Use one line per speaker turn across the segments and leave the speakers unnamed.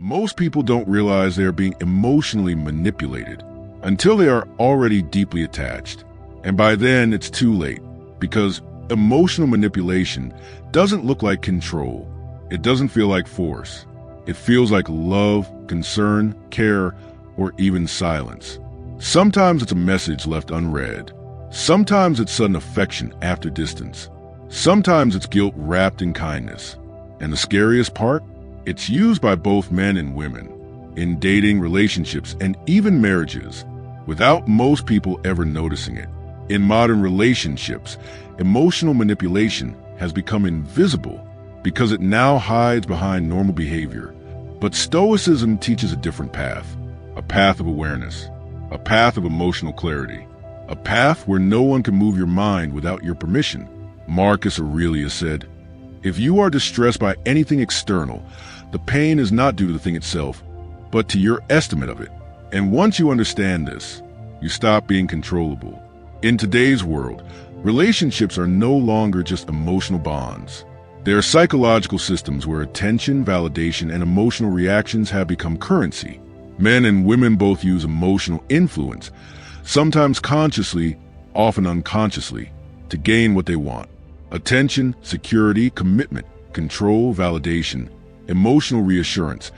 Most people don't realize they are being emotionally manipulated until they are already deeply attached. And by then, it's too late, because emotional manipulation doesn't look like control. It doesn't feel like force. It feels like love, concern, care, or even silence. Sometimes it's a message left unread. Sometimes it's sudden affection after distance. Sometimes it's guilt wrapped in kindness. And the scariest part? It's used by both men and women, in dating, relationships, and even marriages, without most people ever noticing it. In modern relationships, emotional manipulation has become invisible because it now hides behind normal behavior. But Stoicism teaches a different path, a path of awareness, a path of emotional clarity, a path where no one can move your mind without your permission. Marcus Aurelius said, "If you are distressed by anything external, the pain is not due to the thing itself, but to your estimate of it. And once you understand this, you stop being controllable." In today's world, relationships are no longer just emotional bonds. They are psychological systems where attention, validation, and emotional reactions have become currency. Men and women both use emotional influence, sometimes consciously, often unconsciously, to gain what they want. Attention, security, commitment, control, validation, emotional reassurance,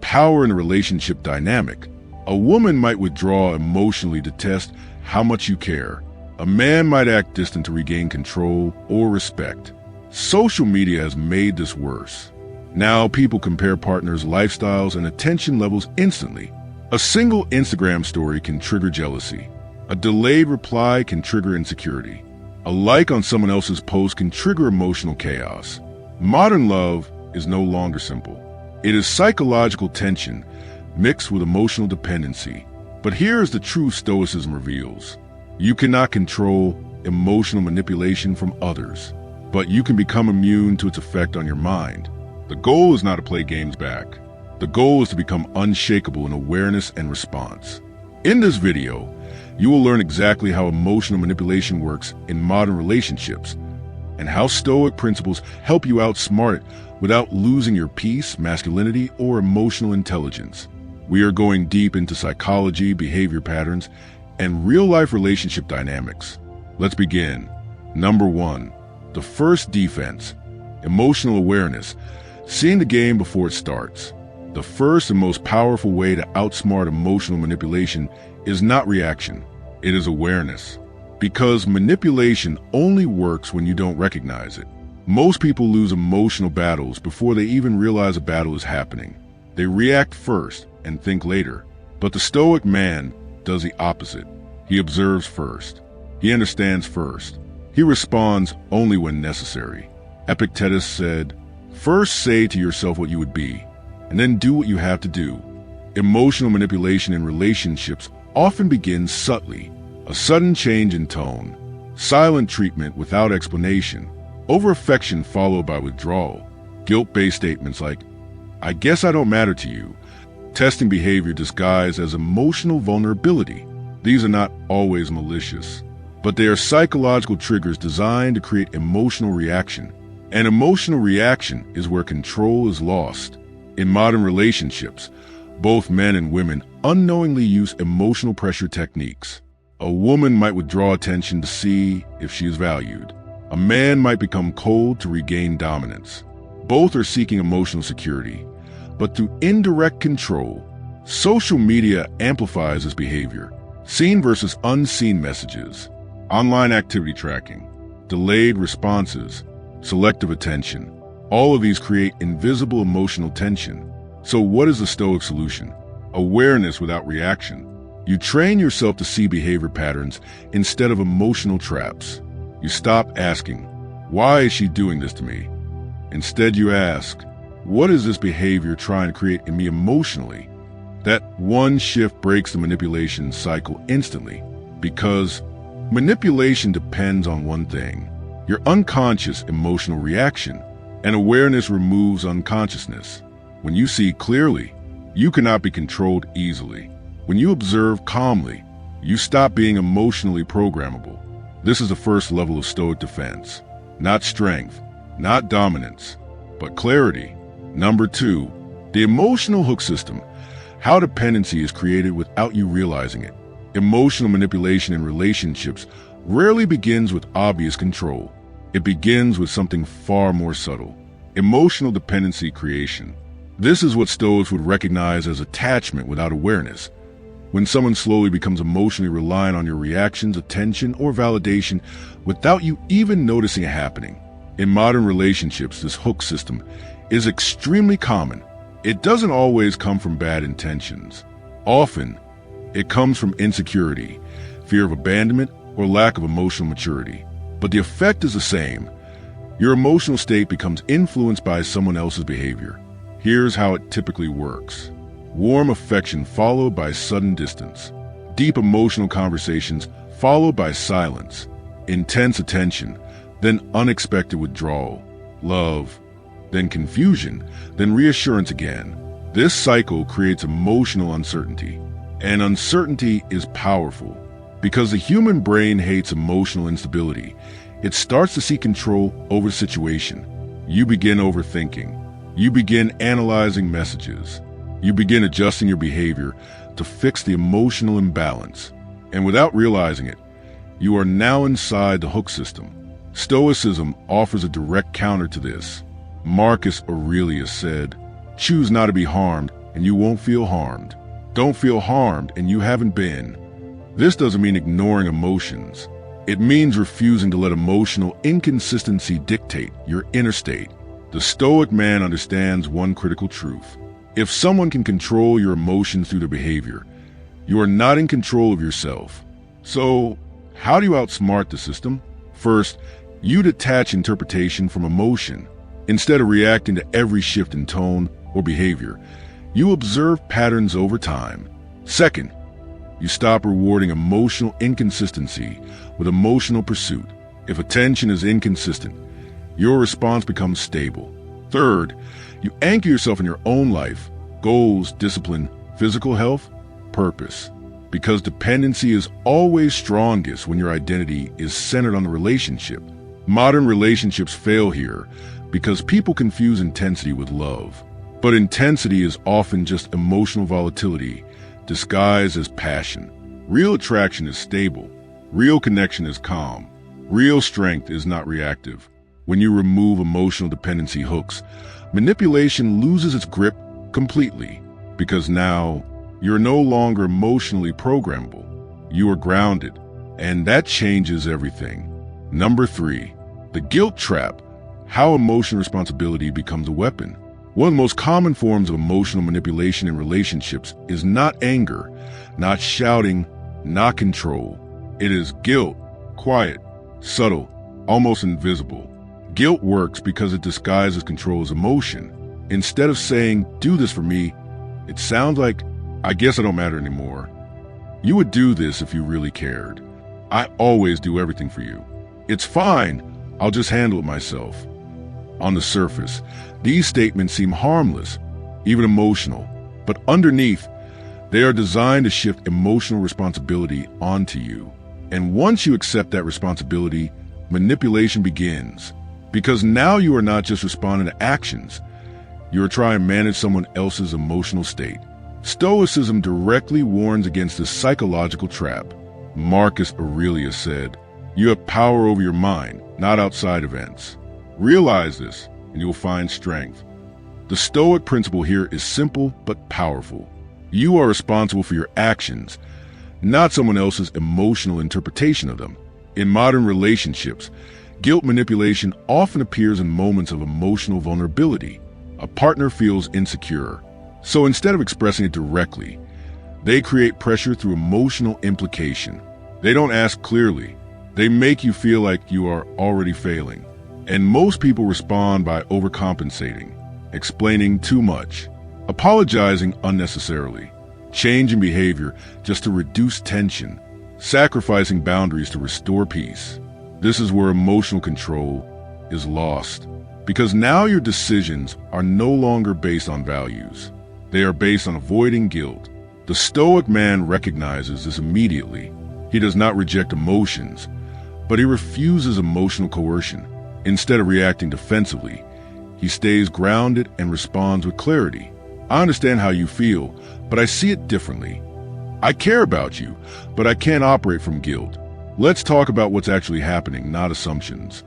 power in a relationship dynamic. A woman might withdraw emotionally to test how much you care. A man might act distant to regain control or respect. Social media has made this worse. Now people compare partners' lifestyles and attention levels instantly. A single Instagram story can trigger jealousy. A delayed reply can trigger insecurity. A like on someone else's post can trigger emotional chaos. Modern love is no longer simple. It is psychological tension mixed with emotional dependency. But here is the truth Stoicism reveals. You cannot control emotional manipulation from others, but you can become immune to its effect on your mind. The goal is not to play games back. The goal is to become unshakable in awareness and response. In this video, you will learn exactly how emotional manipulation works in modern relationships and how Stoic principles help you outsmart it without losing your peace, masculinity, or emotional intelligence. We are going deep into psychology, behavior patterns, and real-life relationship dynamics. Let's begin. Number 1, the first defense, emotional awareness, seeing the game before it starts. The first and most powerful way to outsmart emotional manipulation is not reaction, it is awareness. Because manipulation only works when you don't recognize it. Most people lose emotional battles before they even realize a battle is happening. They react first and think later. But the Stoic man does the opposite. He observes first. He understands first. He responds only when necessary. Epictetus said, "First say to yourself what you would be, and then do what you have to do." Emotional manipulation in relationships often begins subtly. A sudden change in tone, silent treatment without explanation, over-affection followed by withdrawal, guilt-based statements like, "I guess I don't matter to you," testing behavior disguised as emotional vulnerability. These are not always malicious, but they are psychological triggers designed to create emotional reaction. And emotional reaction is where control is lost. In modern relationships, both men and women unknowingly use emotional pressure techniques. A woman might withdraw attention to see if she is valued. A man might become cold to regain dominance. Both are seeking emotional security, but through indirect control. Social media amplifies this behavior. Seen versus unseen messages, online activity tracking, delayed responses, selective attention. All of these create invisible emotional tension. So what is the Stoic solution? Awareness without reaction. You train yourself to see behavior patterns instead of emotional traps. You stop asking, "Why is she doing this to me?" Instead you ask, "What is this behavior trying to create in me emotionally?" That one shift breaks the manipulation cycle instantly, because manipulation depends on one thing, your unconscious emotional reaction, and awareness removes unconsciousness. When you see clearly, you cannot be controlled easily. When you observe calmly, you stop being emotionally programmable. This is the first level of Stoic defense. Not strength, not dominance, but clarity. Number 2, The emotional hook system, how dependency is created without you realizing it. Emotional manipulation in relationships rarely begins with obvious control. It begins with something far more subtle. Emotional dependency creation. This is what Stoics would recognize as attachment without awareness. When someone slowly becomes emotionally reliant on your reactions, attention, or validation without you even noticing it happening. In modern relationships, this hook system is extremely common. It doesn't always come from bad intentions. Often, it comes from insecurity, fear of abandonment, or lack of emotional maturity. But the effect is the same. Your emotional state becomes influenced by someone else's behavior. Here's how it typically works. Warm affection followed by sudden distance. Deep emotional conversations followed by silence. Intense attention, then unexpected withdrawal. Love, then confusion, then reassurance again. This cycle creates emotional uncertainty. And uncertainty is powerful. Because the human brain hates emotional instability, it starts to seek control over the situation. You begin overthinking. You begin analyzing messages. You begin adjusting your behavior to fix the emotional imbalance. And without realizing it, you are now inside the hook system. Stoicism offers a direct counter to this. Marcus Aurelius said, "Choose not to be harmed, and you won't feel harmed. Don't feel harmed, and you haven't been." This doesn't mean ignoring emotions. It means refusing to let emotional inconsistency dictate your inner state. The Stoic man understands one critical truth. If someone can control your emotions through their behavior, you are not in control of yourself. So, how do you outsmart the system? First, you detach interpretation from emotion. Instead of reacting to every shift in tone or behavior, you observe patterns over time. Second, you stop rewarding emotional inconsistency with emotional pursuit. If attention is inconsistent, your response becomes stable. Third, you anchor yourself in your own life, goals, discipline, physical health, purpose. Because dependency is always strongest when your identity is centered on the relationship. Modern relationships fail here because people confuse intensity with love. But intensity is often just emotional volatility disguised as passion. Real attraction is stable. Real connection is calm. Real strength is not reactive. When you remove emotional dependency hooks, manipulation loses its grip completely, because now you're no longer emotionally programmable. You are grounded, and that changes everything. Number 3, the guilt trap, how emotional responsibility becomes a weapon. One of the most common forms of emotional manipulation in relationships is not anger, not shouting, not control. It is guilt, quiet, subtle, almost invisible. Guilt works because it disguises control as emotion. Instead of saying, "Do this for me," it sounds like, "I guess I don't matter anymore. You would do this if you really cared. I always do everything for you. It's fine, I'll just handle it myself." On the surface, these statements seem harmless, even emotional, but underneath, they are designed to shift emotional responsibility onto you. And once you accept that responsibility, manipulation begins. Because now you are not just responding to actions, you are trying to manage someone else's emotional state. Stoicism directly warns against this psychological trap. Marcus Aurelius said, "You have power over your mind, not outside events." Realize this, and you'll find strength. The Stoic principle here is simple but powerful. You are responsible for your actions, not someone else's emotional interpretation of them. In modern relationships, guilt manipulation often appears in moments of emotional vulnerability. A partner feels insecure, so instead of expressing it directly, they create pressure through emotional implication. They don't ask clearly. They make you feel like you are already failing. And most people respond by overcompensating, explaining too much, apologizing unnecessarily, changing behavior just to reduce tension, sacrificing boundaries to restore peace. This is where emotional control is lost, because now your decisions are no longer based on values. They are based on avoiding guilt. The Stoic man recognizes this immediately. He does not reject emotions, but he refuses emotional coercion. Instead of reacting defensively, he stays grounded and responds with clarity. I understand how you feel, but I see it differently. I care about you, but I can't operate from guilt. Let's talk about what's actually happening, not assumptions.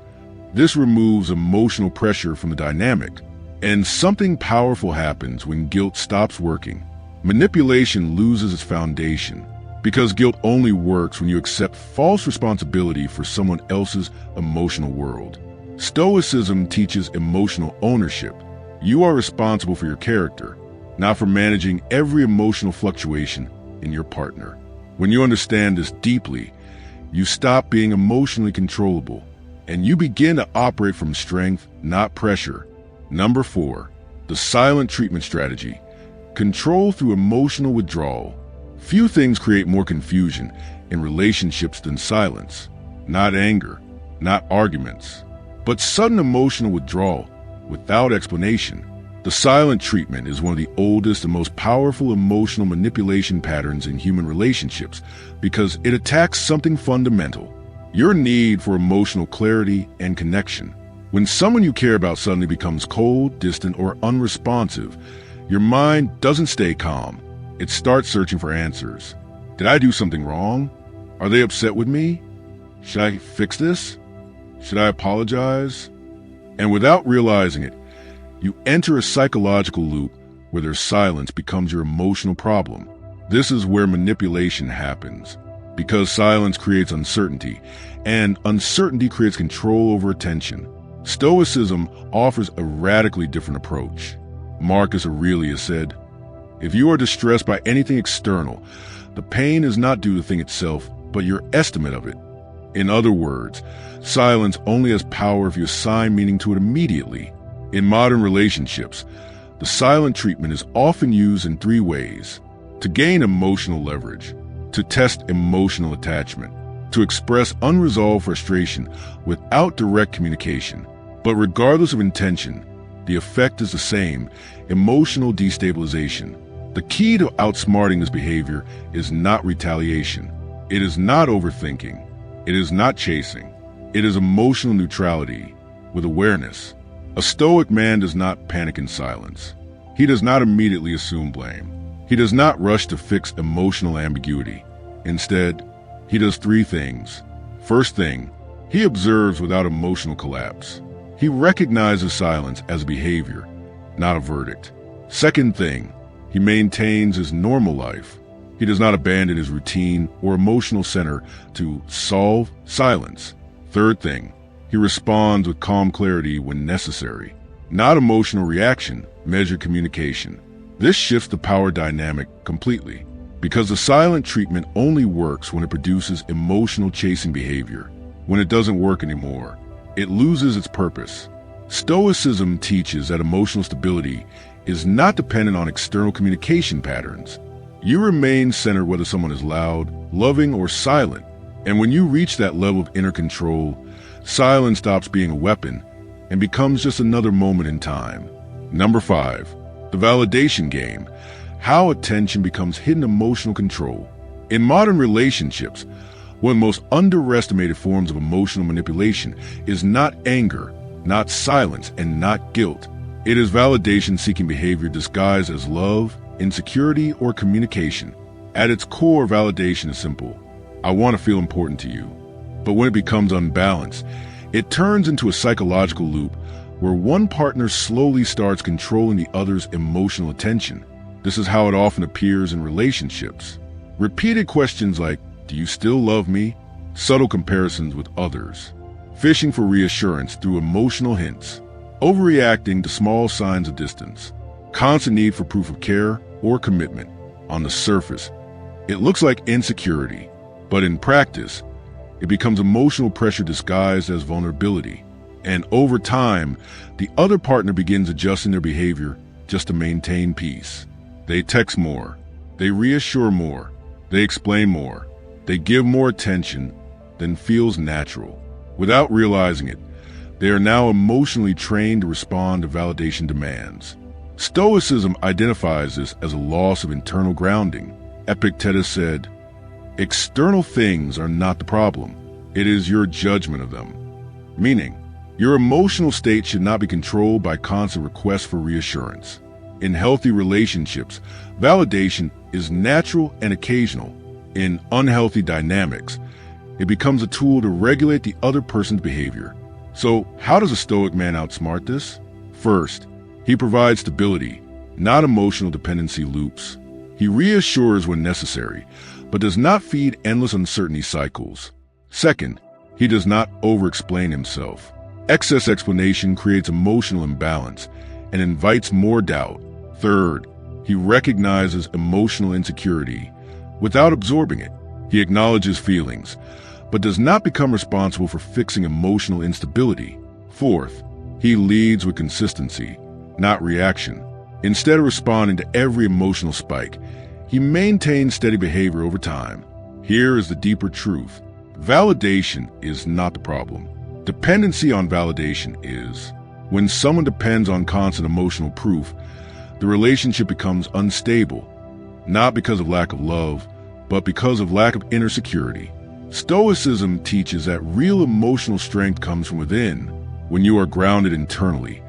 This removes emotional pressure from the dynamic, and something powerful happens when guilt stops working. Manipulation loses its foundation, because guilt only works when you accept false responsibility for someone else's emotional world. Stoicism teaches emotional ownership. You are responsible for your character, not for managing every emotional fluctuation in your partner. When you understand this deeply, you stop being emotionally controllable, and you begin to operate from strength, not pressure. Number 4, the silent treatment strategy. Control through emotional withdrawal. Few things create more confusion in relationships than silence. Not anger, not arguments, but sudden emotional withdrawal without explanation. The silent treatment is one of the oldest and most powerful emotional manipulation patterns in human relationships because it attacks something fundamental: your need for emotional clarity and connection. When someone you care about suddenly becomes cold, distant, or unresponsive, your mind doesn't stay calm. It starts searching for answers. Did I do something wrong? Are they upset with me? Should I fix this? Should I apologize? And without realizing it, you enter a psychological loop where their silence becomes your emotional problem. This is where manipulation happens, because silence creates uncertainty, and uncertainty creates control over attention. Stoicism offers a radically different approach. Marcus Aurelius said, "If you are distressed by anything external, the pain is not due to the thing itself, but your estimate of it." In other words, silence only has power if you assign meaning to it immediately. In modern relationships, the silent treatment is often used in 3 ways: to gain emotional leverage, to test emotional attachment, to express unresolved frustration without direct communication. But regardless of intention, the effect is the same: emotional destabilization. The key to outsmarting this behavior is not retaliation. It is not overthinking. It is not chasing. It is emotional neutrality with awareness. A stoic man does not panic in silence. He does not immediately assume blame. He does not rush to fix emotional ambiguity. Instead, he does 3 things. First thing, he observes without emotional collapse. He recognizes silence as a behavior, not a verdict. Second thing, he maintains his normal life. He does not abandon his routine or emotional center to solve silence. Third thing, he responds with calm clarity when necessary. Not emotional reaction, measured communication. This shifts the power dynamic completely, because the silent treatment only works when it produces emotional chasing behavior. When it doesn't work anymore, it loses its purpose. Stoicism teaches that emotional stability is not dependent on external communication patterns. You remain centered whether someone is loud, loving, or silent. And when you reach that level of inner control, silence stops being a weapon and becomes just another moment in time. Number 5, the validation game. How attention becomes hidden emotional control. In modern relationships, one of the most underestimated forms of emotional manipulation is not anger, not silence, and not guilt. It is validation-seeking behavior disguised as love, insecurity, or communication. At its core, validation is simple: I want to feel important to you. But when it becomes unbalanced, it turns into a psychological loop where one partner slowly starts controlling the other's emotional attention. This is how it often appears in relationships. Repeated questions like, "Do you still love me?" Subtle comparisons with others. Fishing for reassurance through emotional hints. Overreacting to small signs of distance. Constant need for proof of care or commitment. On the surface, it looks like insecurity, but in practice, it becomes emotional pressure disguised as vulnerability. And over time, the other partner begins adjusting their behavior just to maintain peace. They text more. They reassure more. They explain more. They give more attention than feels natural. Without realizing it, they are now emotionally trained to respond to validation demands. Stoicism identifies this as a loss of internal grounding. Epictetus said, "External things are not the problem. It is your judgment of them." Meaning, your emotional state should not be controlled by constant requests for reassurance. In healthy relationships, validation is natural and occasional. In unhealthy dynamics, it becomes a tool to regulate the other person's behavior. So, how does a Stoic man outsmart this? First, he provides stability, not emotional dependency loops. He reassures when necessary, but does not feed endless uncertainty cycles. Second, he does not over-explain himself. Excess explanation creates emotional imbalance and invites more doubt. Third, he recognizes emotional insecurity without absorbing it. He acknowledges feelings, but does not become responsible for fixing emotional instability. Fourth, he leads with consistency, not reaction. Instead of responding to every emotional spike, he maintains steady behavior over time. Here is the deeper truth. Validation is not the problem. Dependency on validation is. When someone depends on constant emotional proof, the relationship becomes unstable, not because of lack of love, but because of lack of inner security. Stoicism teaches that real emotional strength comes from within. When you are grounded internally,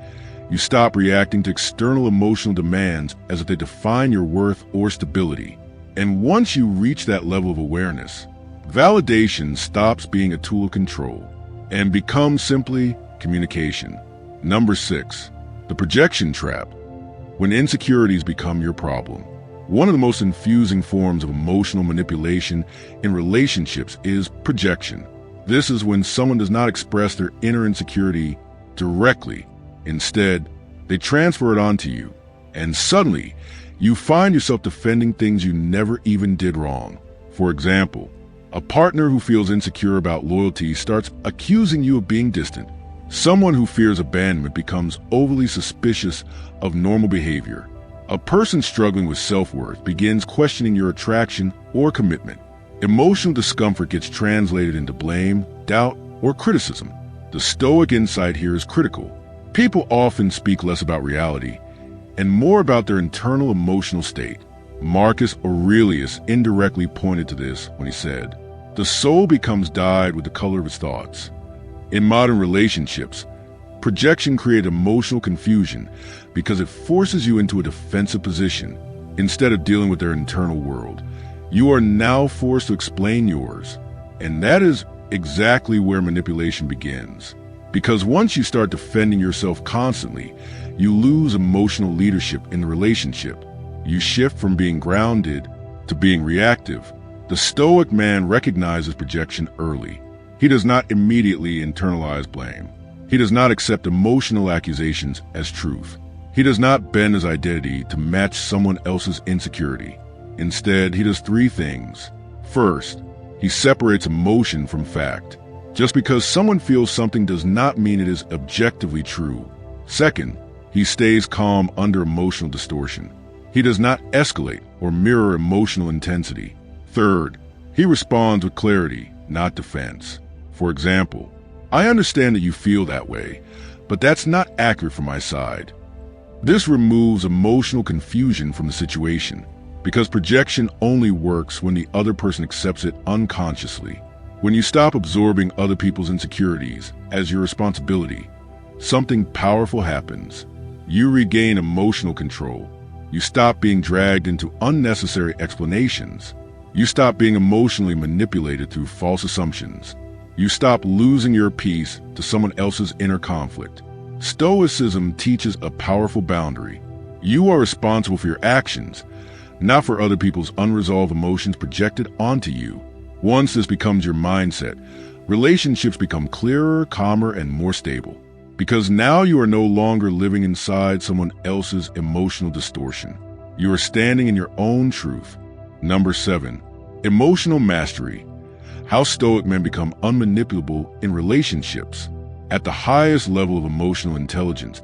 you stop reacting to external emotional demands as if they define your worth or stability. And once you reach that level of awareness, validation stops being a tool of control and becomes simply communication. Number 6, the projection trap. When insecurities become your problem. One of the most infusing forms of emotional manipulation in relationships is projection. This is when someone does not express their inner insecurity directly. Instead, they transfer it onto you, and suddenly, you find yourself defending things you never even did wrong. For example, a partner who feels insecure about loyalty starts accusing you of being distant. Someone who fears abandonment becomes overly suspicious of normal behavior. A person struggling with self-worth begins questioning your attraction or commitment. Emotional discomfort gets translated into blame, doubt, or criticism. The Stoic insight here is critical. People often speak less about reality and more about their internal emotional state. Marcus Aurelius indirectly pointed to this when he said, "The soul becomes dyed with the color of its thoughts." In modern relationships, projection creates emotional confusion because it forces you into a defensive position. Instead of dealing with their internal world, you are now forced to explain yours. And that is exactly where manipulation begins. Because once you start defending yourself constantly, you lose emotional leadership in the relationship. You shift from being grounded to being reactive. The Stoic man recognizes projection early. He does not immediately internalize blame. He does not accept emotional accusations as truth. He does not bend his identity to match someone else's insecurity. Instead, he does 3 things. First, he separates emotion from fact. Just because someone feels something does not mean it is objectively true. Second, he stays calm under emotional distortion. He does not escalate or mirror emotional intensity. Third, he responds with clarity, not defense. For example, "I understand that you feel that way, but that's not accurate from my side." This removes emotional confusion from the situation, because projection only works when the other person accepts it unconsciously. When you stop absorbing other people's insecurities as your responsibility, something powerful happens. You regain emotional control. You stop being dragged into unnecessary explanations. You stop being emotionally manipulated through false assumptions. You stop losing your peace to someone else's inner conflict. Stoicism teaches a powerful boundary. You are responsible for your actions, not for other people's unresolved emotions projected onto you. Once this becomes your mindset, relationships become clearer, calmer, and more stable. Because now you are no longer living inside someone else's emotional distortion. You are standing in your own truth. Number 7, emotional mastery. How Stoic men become unmanipulable in relationships. At the highest level of emotional intelligence,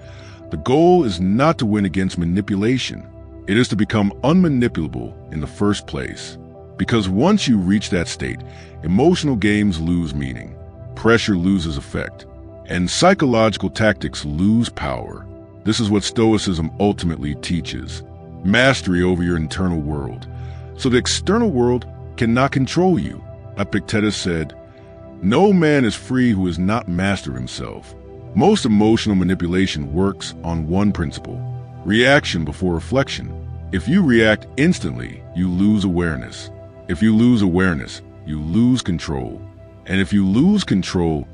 the goal is not to win against manipulation. It is to become unmanipulable in the first place. Because once you reach that state, emotional games lose meaning, pressure loses effect, and psychological tactics lose power. This is what Stoicism ultimately teaches. Mastery over your internal world, so the external world cannot control you. Epictetus said, "No man is free who is not master of himself." Most emotional manipulation works on one principle: reaction before reflection. If you react instantly, you lose awareness. If you lose awareness, you lose control. And if you lose control,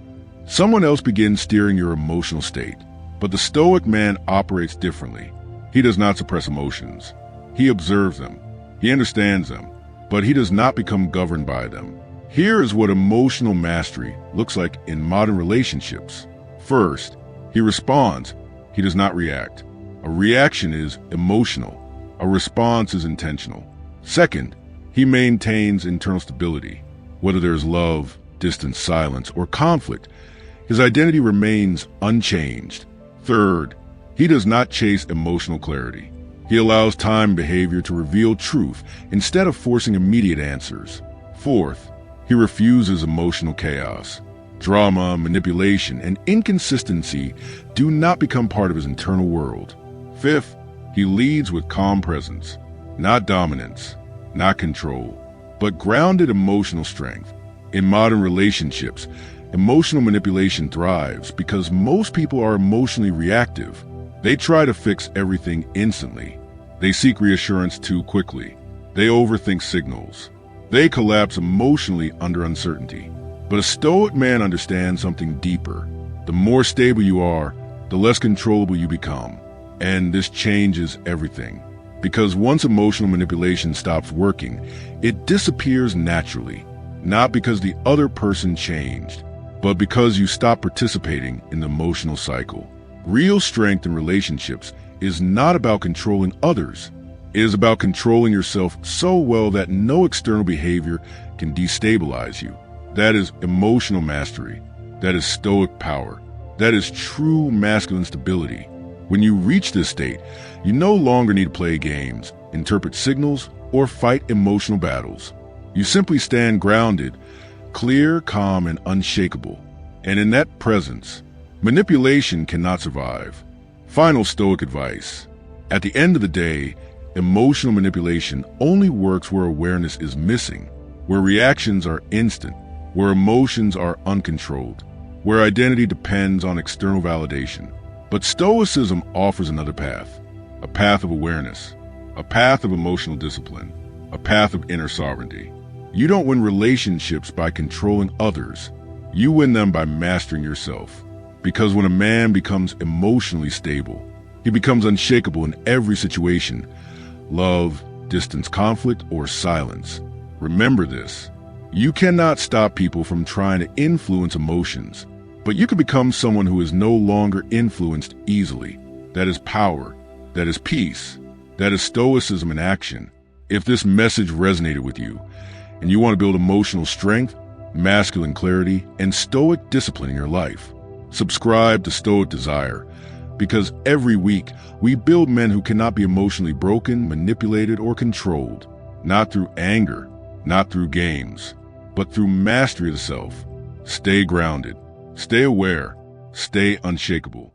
someone else begins steering your emotional state. But the Stoic man operates differently. He does not suppress emotions. He observes them. He understands them, but he does not become governed by them. Here is what emotional mastery looks like in modern relationships. First, he responds. He does not react. A reaction is emotional. A response is intentional. Second, he maintains internal stability. Whether there's love, distance, silence, or conflict, his identity remains unchanged. Third, he does not chase emotional clarity. He allows time and behavior to reveal truth instead of forcing immediate answers. Fourth, he refuses emotional chaos. Drama, manipulation, and inconsistency do not become part of his internal world. Fifth, he leads with calm presence, not dominance, not control, but grounded emotional strength. In modern relationships, emotional manipulation thrives because most people are emotionally reactive. They try to fix everything instantly. They seek reassurance too quickly. They overthink signals. They collapse emotionally under uncertainty. But a Stoic man understands something deeper. The more stable you are, the less controllable you become. And this changes everything. Because once emotional manipulation stops working, it disappears naturally. Not because the other person changed, but because you stop participating in the emotional cycle. Real strength in relationships is not about controlling others. It is about controlling yourself so well that no external behavior can destabilize you. That is emotional mastery. That is Stoic power. That is true masculine stability. When you reach this state, you no longer need to play games, interpret signals, or fight emotional battles. You simply stand grounded, clear, calm, and unshakable. And in that presence, manipulation cannot survive. Final Stoic advice. At the end of the day, emotional manipulation only works where awareness is missing, where reactions are instant, where emotions are uncontrolled, where identity depends on external validation. But Stoicism offers another path, a path of awareness, a path of emotional discipline, a path of inner sovereignty. You don't win relationships by controlling others. You win them by mastering yourself. Because when a man becomes emotionally stable, he becomes unshakable in every situation, love, distance, conflict, or silence. Remember this. You cannot stop people from trying to influence emotions, but you can become someone who is no longer influenced easily. That is power. That is peace. That is Stoicism in action. If this message resonated with you, and you want to build emotional strength, masculine clarity, and Stoic discipline in your life, subscribe to Stoic Desire, because every week we build men who cannot be emotionally broken, manipulated, or controlled, not through anger, not through games, but through mastery of the self. Stay grounded, stay aware, stay unshakable.